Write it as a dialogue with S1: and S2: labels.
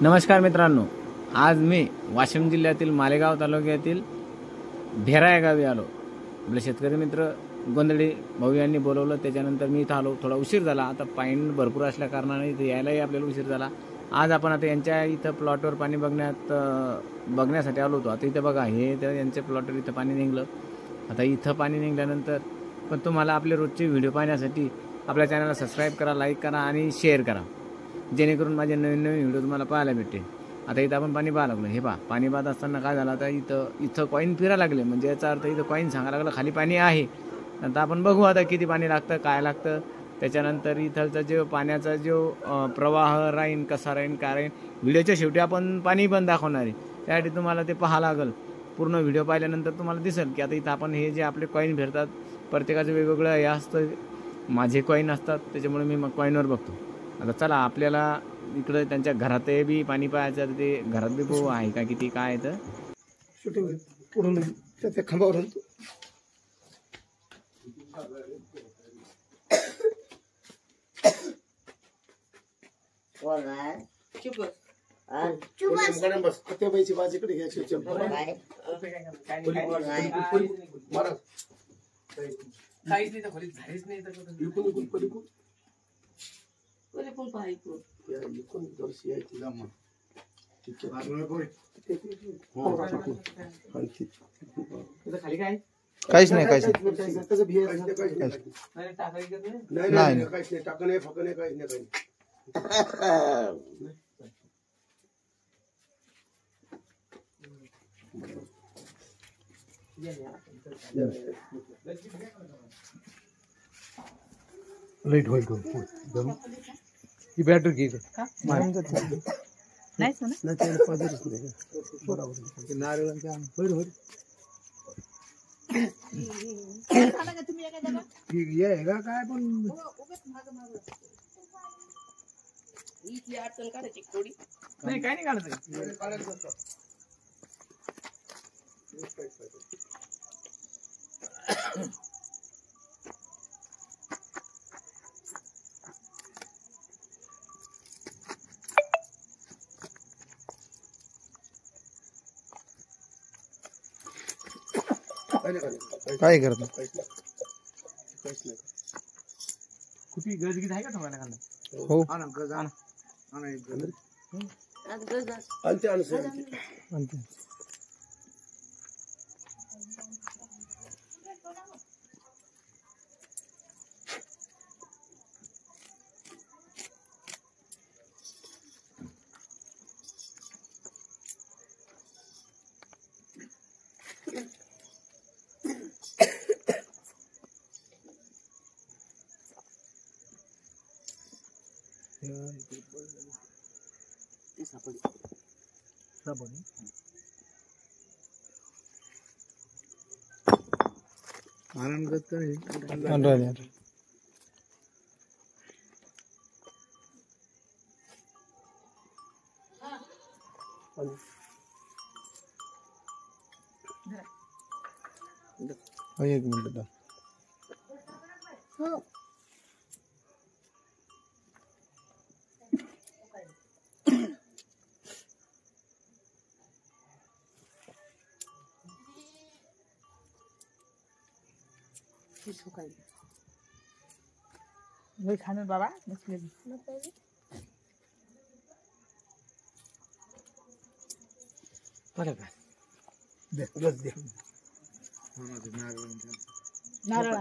S1: नमस्कार मित्रांनो, आज मी वाशिम जिल्ह्यातील मालेगाव तालुक्यातील भेरा या गावी आलो. आपले शेतकरी मित्र गोंधळी भाऊ यांनी बोलवलं, त्याच्यानंतर मी इथं आलो. थोडा उशीर झाला, आता पाणी भरपूर असल्या कारणाने इथे यायलाही आपल्याला उशीर झाला. आज आपण आता यांच्या इथं प्लॉटवर पाणी बघण्यासाठी आलो होतो. आता इथं बघा, हे तर यांच्या प्लॉटवर इथं पाणी निघलं. आता इथं पाणी निघाल्यानंतर पण तुम्हाला आपले रोजचे व्हिडिओ पाहण्यासाठी आपल्या चॅनलला सबस्क्राईब करा, लाईक करा आणि शेअर करा, जेणेकरून माझे नवीन नवीन व्हिडिओ तुम्हाला पाहायला भेटतील. आता इथं आपण पाणी पाहायला लागलो. हे पहा, पाणी पाहत असताना काय झालं, आता इथं कॉईन फिरायला लागले. म्हणजे याचा अर्थ इथं कॉईन सांगायला लागलं खाली पाणी आहे. नंतर आपण बघू आता किती पाणी लागतं, काय लागतं. त्याच्यानंतर इथलचा जो पाण्याचा जो प्रवाह राहीन, कसा राहीन, काय राहीन, व्हिडिओच्या शेवटी आपण पाणी पण दाखवणार आहे. त्यासाठी तुम्हाला ते पाहावं लागेल. पूर्ण व्हिडिओ पाहिल्यानंतर तुम्हाला दिसेल की आता इथं आपण हे जे आपले कॉईन फिरतात, प्रत्येकाचं वेगवेगळं हे असतं. माझे कॉईन असतात, त्याच्यामुळे मी मग कॉईनवर बघतो. आता चला, आपल्याला इकडे त्यांच्या घरात बी पाणी पाहायचं. ते घरात बी बघू आहे का, किती काय तर
S2: शूटिंग पुढून त्या खांबावरून बस त्या बाईची बाजीकडे घ्यायची.
S3: काहीच नाही, खोलीत झालीच नाही. खाली काय
S2: काहीच नाही, काहीच
S3: नाही
S2: टाकं नाही, फकं नाही, काहीच नाही. लाईट होईल ही बॅटरी घे नारळांच्या बरोबर काय पण
S3: अडचण काढायची थोडी
S1: नाही, काय नाही काढत.
S2: काय करत
S1: कुठे गजगीत आहे का तुम्हाला खाल्लं?
S2: हो
S1: आणा गज, आणा
S2: एक मिनिट
S3: खाणे बाबा नसले नारळ